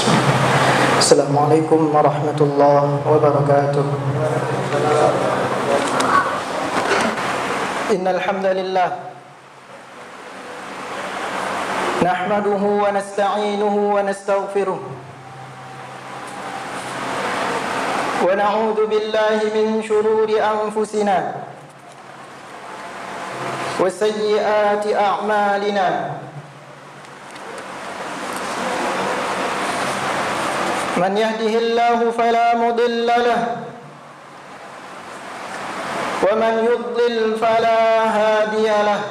Assalamualaikum warahmatullahi wabarakatuh. Innal hamdalillah nahmaduhu wa nasta'inuhu wa nastaghfiruh wa na'udzu billahi min shururi anfusina wa sayyiati a'malina. من يهده الله فلا مضل له ومن يضلل فلا هادي له.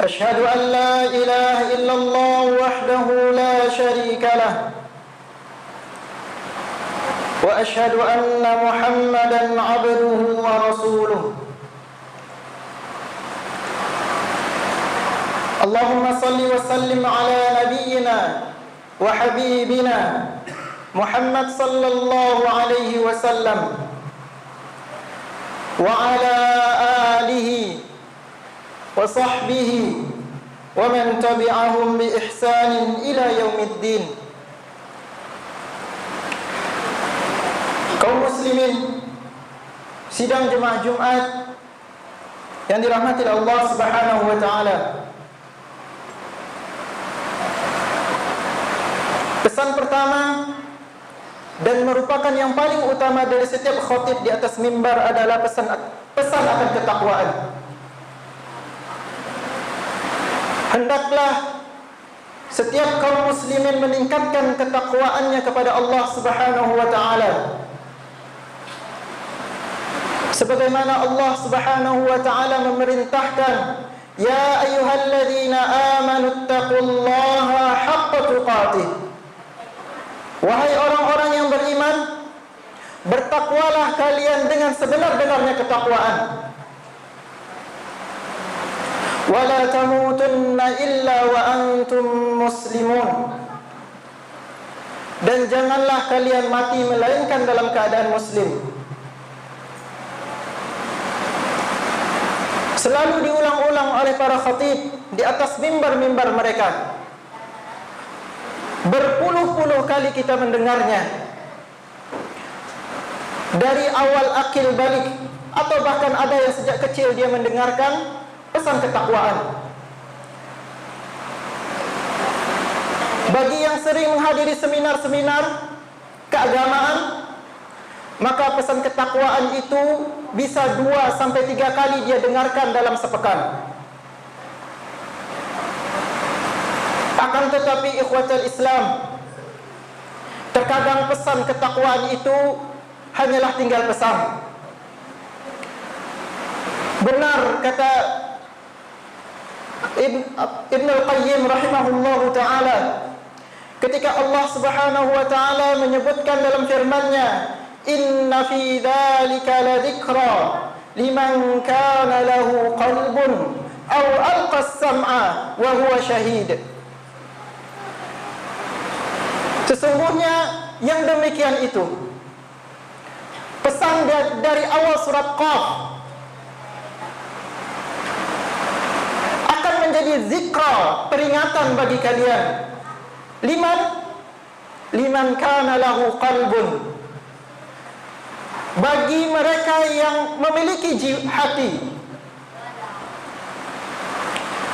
أشهد أن لا إله إلا الله وحده لا شريك له وأشهد أن محمدا عبده ورسوله. اللهم صل وسلم على نبينا وحبيبنا محمد صلى الله عليه وسلم وعلى آله وصحبه ومن تبعهم بإحسان إلى يوم الدين. Kaum muslimin, sidang jemaah Jumat yang dirahmati Allah Subhanahu wa taala. Pesan pertama dan merupakan yang paling utama dari setiap khatib di atas mimbar adalah pesan akan ketakwaan. Hendaklah setiap kaum muslimin meningkatkan ketakwaannya kepada Allah Subhanahu wa taala. Sebagaimana Allah Subhanahu wa taala memerintahkan, ya ayyuhalladzina amanu taqullaha haqqa tuqatih. Wahai orang-orang yang beriman, bertakwalah kalian dengan sebenar-benarnya ketakwaan. Wala tamutunna illa wa antum muslimun. Dan janganlah kalian mati melainkan dalam keadaan muslim. Selalu diulang-ulang oleh para khatib di atas mimbar-mimbar mereka. Berpuluh-puluh kali kita mendengarnya, dari awal akil balik, atau bahkan ada yang sejak kecil dia mendengarkan pesan ketakwaan. Bagi yang sering menghadiri seminar-seminar keagamaan, maka pesan ketakwaan itu bisa 2 sampai 3 kali dia dengarkan dalam sepekan. Akan tetapi ikhwatul Islam, terkadang pesan ketakwaan itu hanyalah tinggal pesan. Benar kata Ibn al-Qayyim rahimahullahu ta'ala, ketika Allah Subhanahu wa ta'ala menyebutkan dalam firman-Nya, inna fi dzalika ladzikra liman kana lahu qalbun aw alqa as-sam'a wa huwa shahid. Sesungguhnya yang demikian itu, pesan dari awal surat Qaf akan menjadi zikra, peringatan bagi kalian. Liman kana lahu qalbun, bagi mereka yang memiliki hati.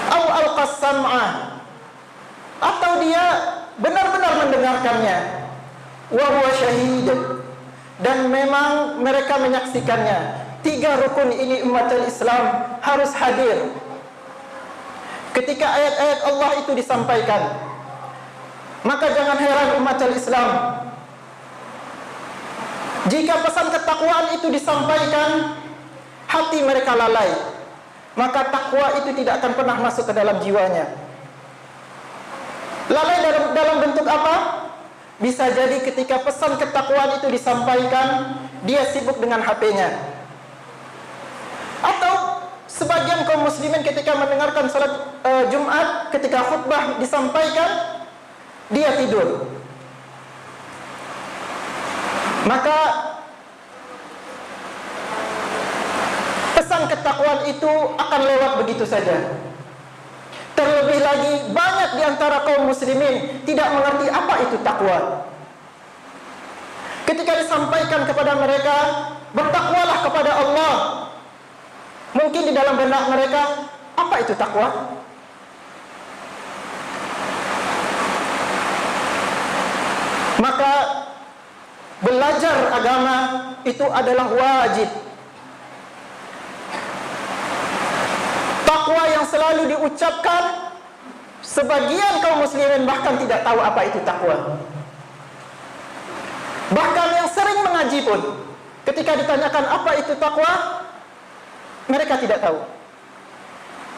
Au alqas sam'a, atau dia benar-benar mendengarkannya. Wa huwa syahid, dan memang mereka menyaksikannya. 3 rukun ini umatul Islam harus hadir ketika ayat-ayat Allah itu disampaikan. Maka jangan heran umatul Islam, jika pesan ketakwaan itu disampaikan, hati mereka lalai, maka takwa itu tidak akan pernah masuk ke dalam jiwanya. Lalai dalam bentuk apa? Bisa jadi ketika pesan ketakwaan itu disampaikan, dia sibuk dengan HP-nya. Atau sebagian kaum muslimin ketika mendengarkan salat Jumat, ketika khutbah disampaikan, dia tidur. Maka pesan ketakwaan itu akan lewat begitu saja. Terlebih lagi banyak banyak di antara kaum muslimin tidak mengerti apa itu takwa. Ketika disampaikan kepada mereka, bertakwalah kepada Allah, mungkin di dalam benak mereka, apa itu takwa? Maka belajar agama itu adalah wajib. Takwa yang selalu diucapkan, sebagian kaum muslimin bahkan tidak tahu apa itu takwa. Bahkan yang sering mengaji pun, ketika ditanyakan apa itu takwa, mereka tidak tahu.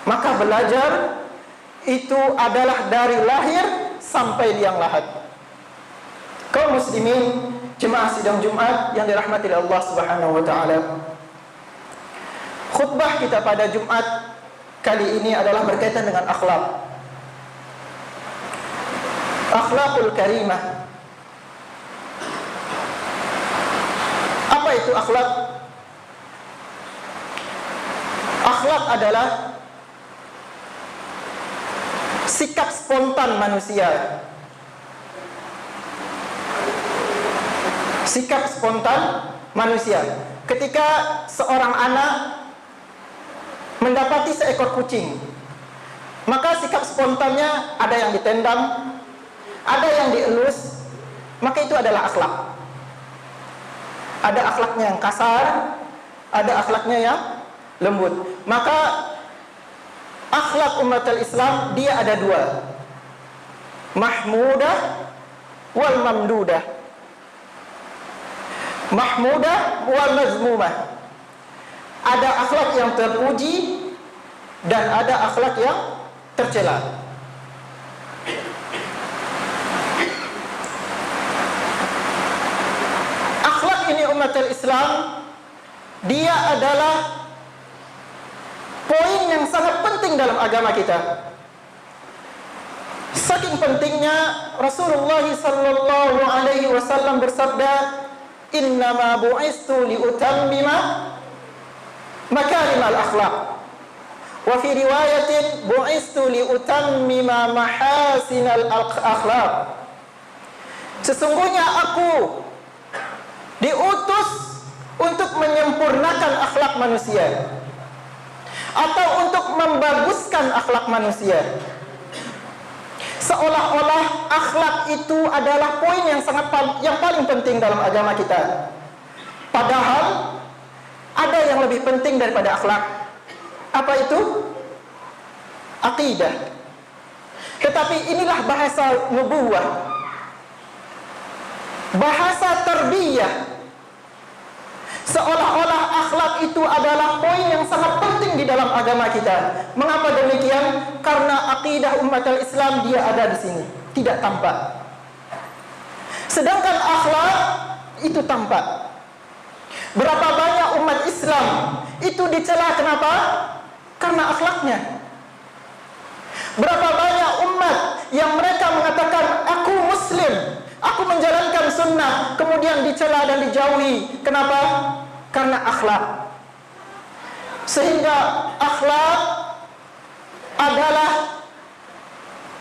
Maka belajar itu adalah dari lahir sampai liang lahat. Kaum muslimin, jemaah sidang Jumat yang dirahmati Allah Subhanahu wa taala. Khutbah kita pada Jumat kali ini adalah berkaitan dengan akhlak. Akhlakul karimah. Apa itu akhlak? Akhlak adalah sikap spontan manusia. Sikap spontan manusia. Ketika seorang anak mendapati seekor kucing, maka sikap spontannya ada yang ditendang, ada yang dielus, maka itu adalah akhlak. Ada akhlaknya yang kasar, ada akhlaknya yang lembut. Maka akhlak umat Islam dia ada dua, mahmudah wal mamdudah. Mahmudah wal mazmumah. Ada akhlak yang terpuji dan ada akhlak yang tercela. Akhlak ini umat Islam, dia adalah poin yang sangat penting dalam agama kita. Saking pentingnya Rasulullah sallallahu alaihi wasallam bersabda, "Innama bu'istu liutammima makarimal akhlaq." Wa fi riwayatin bu'istu liutammima mahasinal akhlaq. Sesungguhnya aku diutus untuk menyempurnakan akhlak manusia atau untuk membaguskan akhlak manusia. Seolah-olah akhlak itu adalah poin yang paling penting dalam agama kita. Padahal ada yang lebih penting daripada akhlak. Apa itu? Aqidah. Tetapi inilah bahasa nubuwah, bahasa tarbiyah. Seolah-olah akhlak itu adalah poin yang sangat penting di dalam agama kita. Mengapa demikian? Karena akidah umat Islam dia ada di sini, tidak tampak. Sedangkan akhlak itu tampak. Berapa banyak umat Islam itu dicela, kenapa? Karena akhlaknya. Berapa banyak umat yang mereka mengatakan aku muslim, aku menjalankan sunnah, kemudian dicela dan dijauhi. Kenapa? Karena akhlak. Sehingga akhlak adalah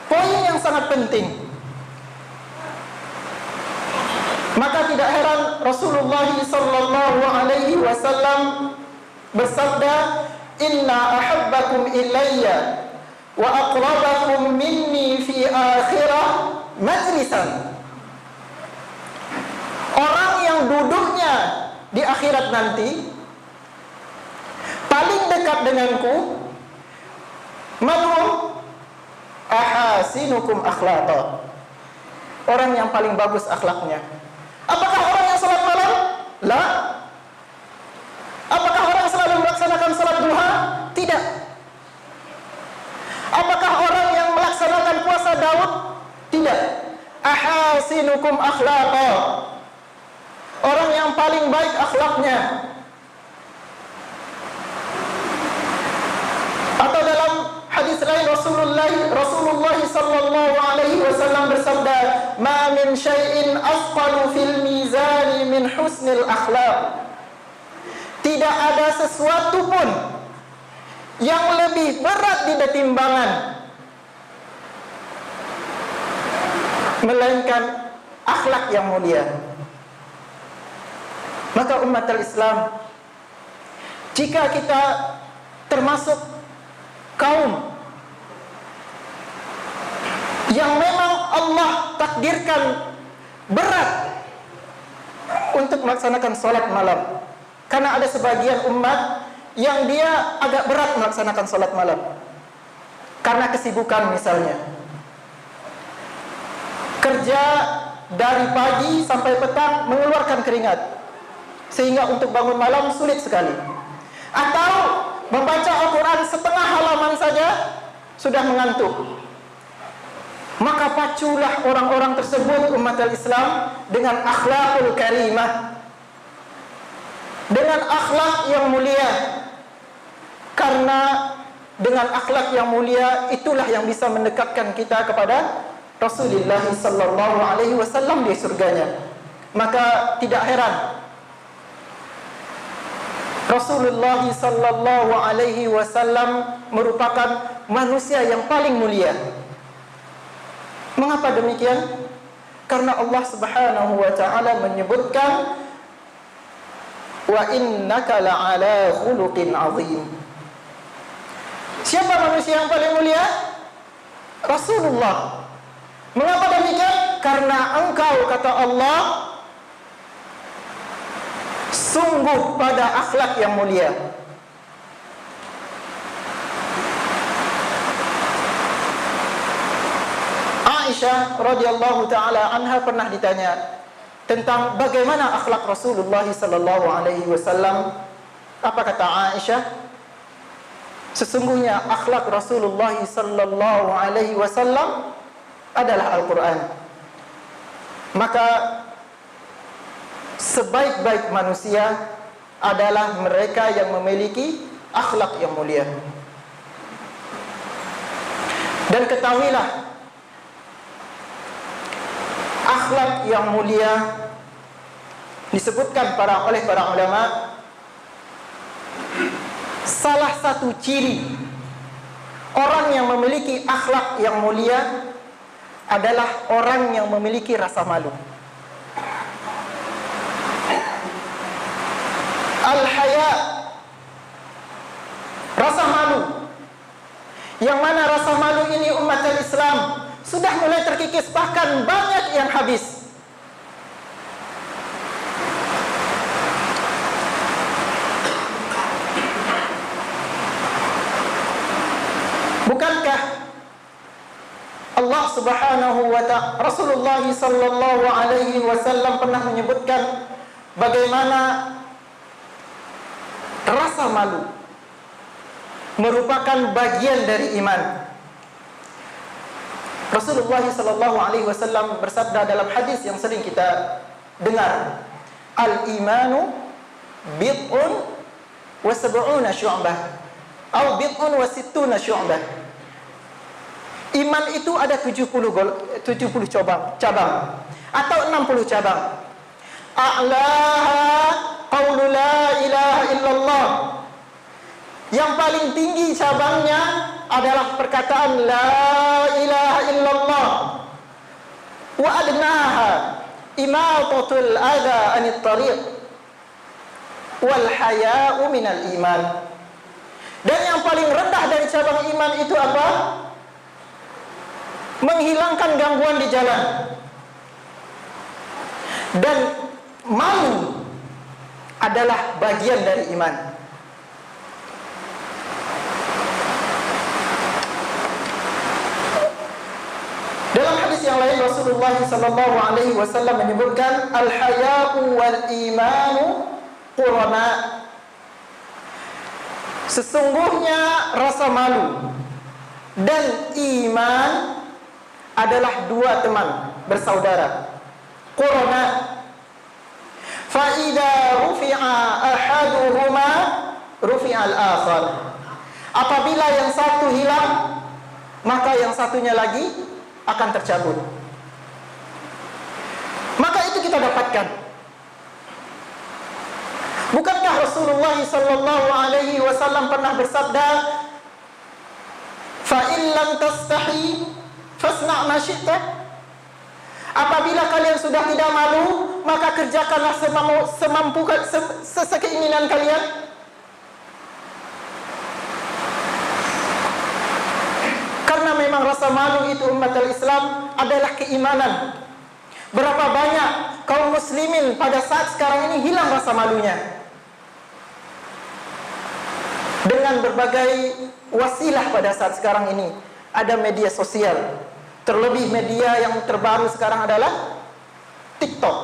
poin yang sangat penting. Maka tidak heran Rasulullah sallallahu alaihi wasallam bersabda, "Inna ahabbakum ilayya wa aqrabakum minni fi akhirah majlisan." Orang yang duduknya di akhirat nanti paling dekat denganku, manhum ahasinukum akhlaqa. Orang yang paling bagus akhlaknya. Apakah orang yang salat malam? La. Apakah orang yang selalu melaksanakan salat duha? Tidak. Apakah orang yang melaksanakan puasa Daud? Tidak. Ahasinukum akhlaqa. Orang yang paling baik akhlaknya. Atau dalam hadis lain Rasulullah sallallahu alaihi wasallam bersabda, "Ma min syai'in asqalu fil mizani min husnil akhlaq." Tidak ada sesuatu pun yang lebih berat di timbangan melainkan akhlak yang mulia. Maka umat Islam, jika kita termasuk kaum yang memang Allah takdirkan berat untuk melaksanakan sholat malam, karena ada sebagian umat yang dia agak berat melaksanakan sholat malam karena kesibukan, misalnya kerja dari pagi sampai petang mengeluarkan keringat sehingga untuk bangun malam sulit sekali, atau membaca Al-Quran setengah halaman saja sudah mengantuk. Maka paculah orang-orang tersebut, umat Islam, dengan akhlakul karimah, dengan akhlak yang mulia. Karena dengan akhlak yang mulia itulah yang bisa mendekatkan kita kepada Rasulullah sallallahu alaihi wasallam di surganya. Maka tidak heran Rasulullah sallallahu alaihi wasallam merupakan manusia yang paling mulia. Mengapa demikian? Karena Allah Subhanahu wa taala menyebutkan, wa innaka la'ala khuluqin 'azim. Siapa manusia yang paling mulia? Rasulullah. Mengapa demikian? Karena engkau, kata Allah, sungguh pada akhlak yang mulia. Aisyah radhiyallahu taala anha pernah ditanya tentang bagaimana akhlak Rasulullah sallallahu alaihi wasallam. Apa kata Aisyah? Sesungguhnya akhlak Rasulullah sallallahu alaihi wasallam adalah Al-Quran. Maka sebaik-baik manusia adalah mereka yang memiliki akhlak yang mulia. Dan ketahuilah, akhlak yang mulia disebutkan oleh para ulama, salah satu ciri orang yang memiliki akhlak yang mulia adalah orang yang memiliki rasa malu. Al-haya, rasa malu. Yang mana rasa malu ini umat Islam sudah mulai terkikis, bahkan banyak yang habis. Bukankah Allah Subhanahu wa ta'ala, Rasulullah sallallahu alaihi wasallam pernah menyebutkan bagaimana rasa malu merupakan bagian dari iman. Rasulullah sallallahu alaihi wasallam bersabda dalam hadis yang sering kita dengar, al-imanu bid'un wa sab'una syu'bah atau bid'un wa sittuna syu'bah. Iman itu ada 70 cabang atau 60 cabang. A'laha qaulu la ilaha illallah. Yang paling tinggi cabangnya adalah perkataan la ilaha illallah. Wa adnaha imatatul adha anit tariq wal haya'u minal iman. Dan yang paling rendah dari cabang iman itu apa? Menghilangkan gangguan di jalan. Dan malu adalah bagian dari iman. Dalam hadis yang lain Rasulullah sallallahu alaihi wasallam menyebutkan al-haya'u wal imanu qurana. Sesungguhnya rasa malu dan iman adalah dua teman bersaudara. Qurana. Fa idza rufi'a ahaduhuma rufi'a al-akhar. Apabila yang satu hilang, maka yang satunya lagi akan tercabut. Maka itu kita dapatkan. Bukankah Rasulullah sallallahu alaihi wasallam pernah bersabda, "Fa in lam tastahi fasna' ma syi'ta." Apabila kalian sudah tidak malu, maka kerjakanlah sekeinginan kalian. Karena memang rasa malu itu umat Islam adalah keimanan. Berapa banyak kaum muslimin pada saat sekarang ini hilang rasa malunya dengan berbagai wasilah. Pada saat sekarang ini ada media sosial, terlebih media yang terbaru sekarang adalah TikTok.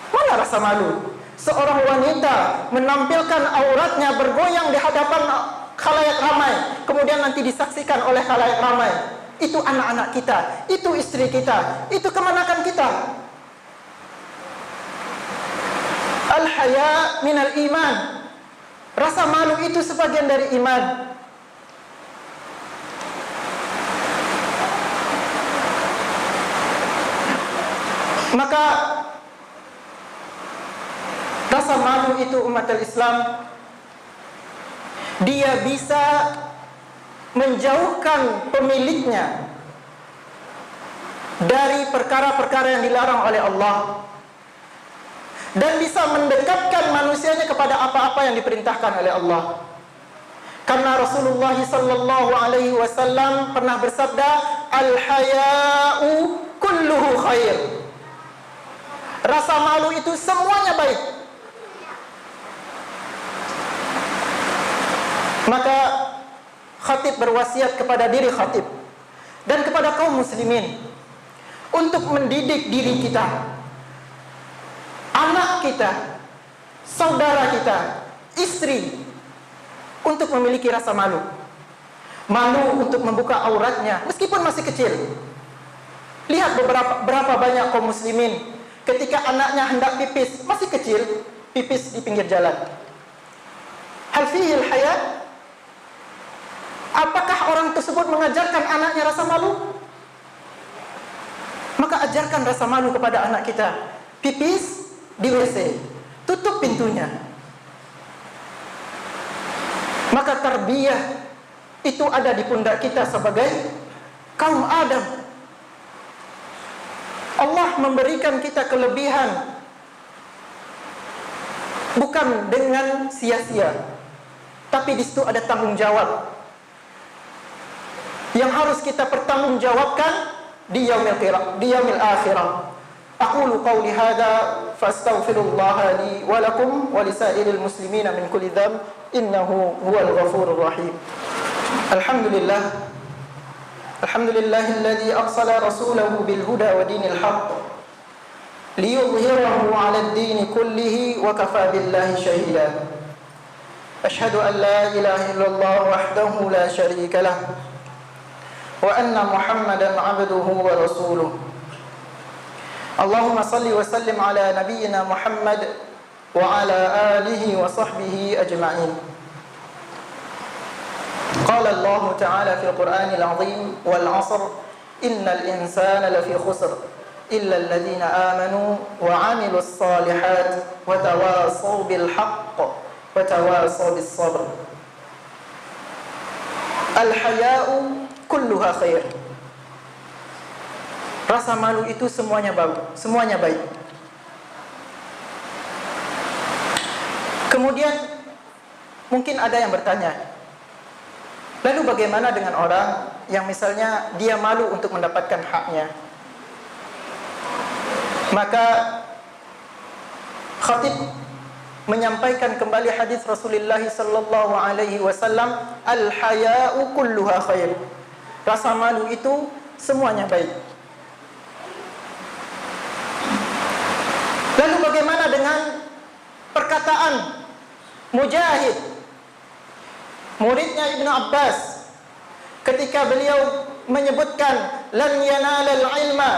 Mana rasa malu seorang wanita menampilkan auratnya bergoyang di hadapan khalayak ramai, kemudian nanti disaksikan oleh khalayak ramai? Itu anak-anak kita, itu istri kita, itu kemanakan kita. Al-haya minal iman. Rasa malu itu sebagian dari iman. Maka rasa malu itu umat Islam, dia bisa menjauhkan pemiliknya dari perkara-perkara yang dilarang oleh Allah, dan bisa mendekatkan manusianya kepada apa-apa yang diperintahkan oleh Allah. Karena Rasulullah sallallahu alaihi wasallam pernah bersabda, al-haya'u kulluhu khair. Rasa malu itu semuanya baik. Maka khatib berwasiat kepada diri khatib dan kepada kaum muslimin untuk mendidik diri kita, anak kita, saudara kita, istri, untuk memiliki rasa malu. Malu untuk membuka auratnya meskipun masih kecil. Lihat berapa banyak kaum muslimin ketika anaknya hendak pipis, masih kecil, pipis di pinggir jalan. Hal fihil haya? Apakah orang tersebut mengajarkan anaknya rasa malu? Maka ajarkan rasa malu kepada anak kita. Pipis di WC, tutup pintunya. Maka tarbiyah itu ada di pundak kita sebagai kaum Adam. Allah memberikan kita kelebihan bukan dengan sia-sia, tapi di situ ada tanggung jawab yang harus kita pertanggungjawabkan di yaumil akhirah. Aqulu qawli hadha fastaghfirullah li wa lakum wa lisairil muslimina min kulli dhanb innahu huwal ghafurur rahim. Alhamdulillah alladhi arsala rasulahu bil huda wa dinil haqq liyudhhirahu 'ala ad-din kullihi wa kafa billahi shahida. Ashhadu an la ilaha illallah wahdahu la sharika lah wa anna Muhammadan 'abduhu wa rasuluh. Allahumma salli wa sallim ala nabiyyina Muhammad wa ala alihi wa sahbihi ajma'in. Qala Allah ta'ala fil Qur'anil 'azim wal 'asr innal insana lafi khusr illa alladhina amanu wa 'amilus salihat wa tawasaw bil haqq wa tawasaw bis sabr. Al haya'u kulluha khair. Rasa malu itu semuanya baik. Kemudian mungkin ada yang bertanya, lalu bagaimana dengan orang yang misalnya dia malu untuk mendapatkan haknya? Maka khatib menyampaikan kembali hadis Rasulullah sallallahu alaihi wasallam, al-haya'u kulluha khair. Rasa malu itu semuanya baik. Lalu bagaimana dengan perkataan Mujahid, muridnya Ibnu Abbas, ketika beliau menyebutkan lan yanalal ilma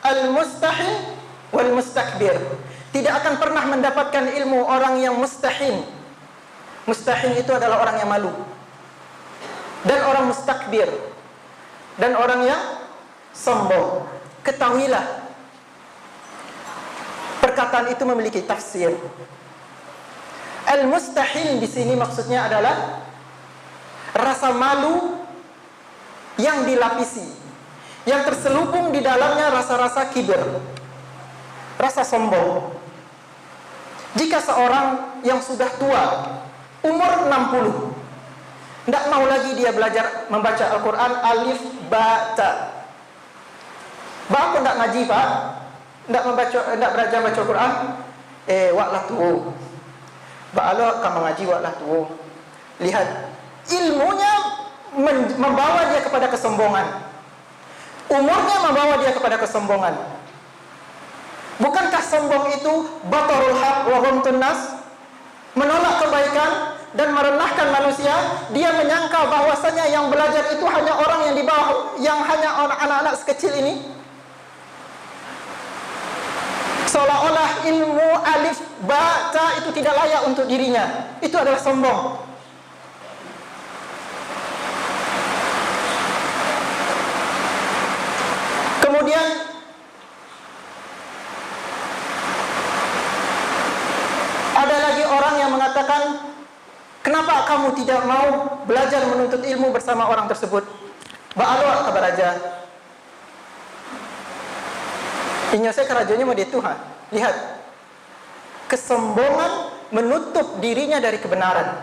al-mustahin wal mustakbir. Tidak akan pernah mendapatkan ilmu orang yang mustahin. Mustahin itu adalah orang yang malu. Dan orang mustakbir, dan orang yang sombong. Ketahuilah, perkataan itu memiliki tafsir. Al-mustahin di sini maksudnya adalah rasa malu yang dilapisi, yang terselubung di dalamnya rasa-rasa kibir, rasa sombong. Jika seorang yang sudah tua, umur 60, tidak mau lagi dia belajar membaca Al-Quran alif ba ta. Bapak tidak ngaji, Pak, tidak belajar baca Al-Quran, wak lah tu. Ba'alo kamu ngaji wak lah tu. Lihat, ilmunya membawa dia kepada kesombongan. Umurnya membawa dia kepada kesombongan. Bukankah sombong itu batarul haq wa ghamtun nas? Menolak kebaikan dan merendahkan manusia. Dia menyangka bahwasanya yang belajar itu hanya orang yang di bawah, yang hanya anak-anak sekecil ini. Seolah-olah ilmu alif ba ta itu tidak layak untuk dirinya. Itu adalah sombong. Kemudian ada lagi orang yang mengatakan, kenapa kamu tidak mau belajar menuntut ilmu bersama orang tersebut? Ba'alo kabar aja. Inyo saya kerajaannya mau dia Tuhan. Lihat, kesombongan menutup dirinya dari kebenaran.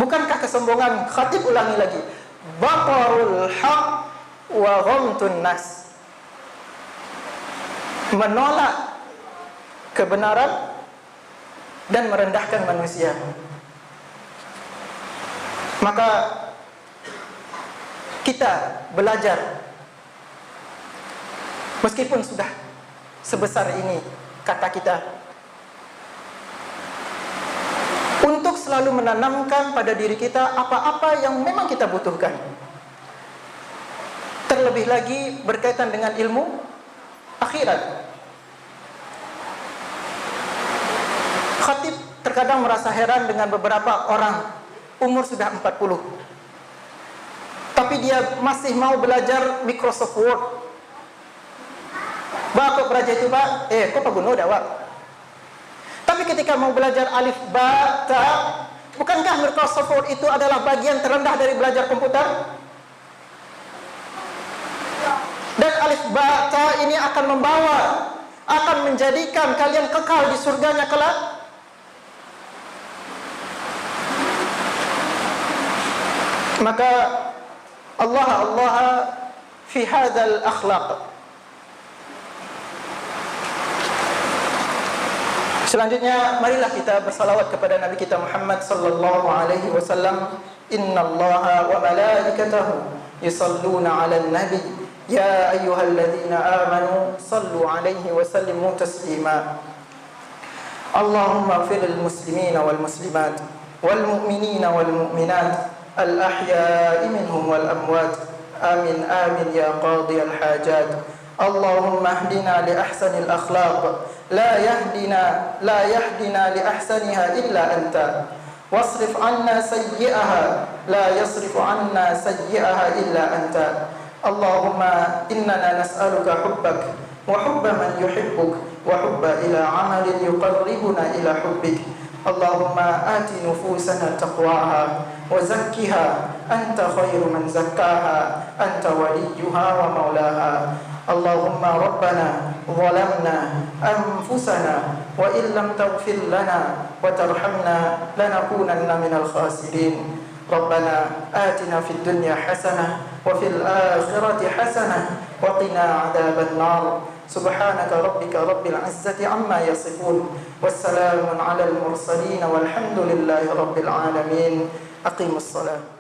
Bukankah kesombongan, khatib ulangi lagi, batarul haq wa ghamtun nas, menolak kebenaran dan merendahkan manusia. Maka kita belajar, meskipun sudah sebesar ini kata kita, untuk selalu menanamkan pada diri kita apa-apa yang memang kita butuhkan. Terlebih lagi berkaitan dengan ilmu akhirat. Khatib terkadang merasa heran dengan beberapa orang umur sudah 40, tapi dia masih mau belajar Microsoft Word. Bapak belajar itu, Pak, kok Pak Guno dah, Pak? Tapi ketika mau belajar alif ba ta, bukankah Microsoft Word itu adalah bagian terendah dari belajar komputer? Dan alif ba ta ini akan menjadikan kalian kekal di surganya kelak. Maka Allah fi hadzal akhlaq. Selanjutnya, marilah kita bersalawat kepada Nabi kita Muhammad sallallahu alaihi wasallam. Innallaha wa malaikatahu yusalluna 'alan nabi. Ya ayyuhalladzina amanu sallu 'alaihi wa sallimu taslima. Allahumma ighfir lil muslimina wal muslimat wal mu'minina wal mu'minat al ahya'i minhum wal amwat. Amin amin ya qadiyal hajat. Allahumma ihdina li ahsanil akhlaq. لا يهدنا لأحسنها إلا أنت واصرف عنا سيئها لا يصرف عنا سيئها إلا أنت اللهم إننا نسألك حبك وحب من يحبك وحب إلى عمل يقربنا إلى حبك اللهم آت نفوسنا تقواها وزكها أنت خير من زكاها أنت وليها ومولاها اللهم ربنا ظلمنا أنفسنا وإن لم تغفر لنا وترحمنا لنكونن من الخاسرين ربنا آتنا في الدنيا حسنة وفي الآخرة حسنة وقنا عذاب النار سبحانك ربك رب العزة عما يصفون والسلام على المرسلين والحمد لله رب العالمين أقيموا الصلاة.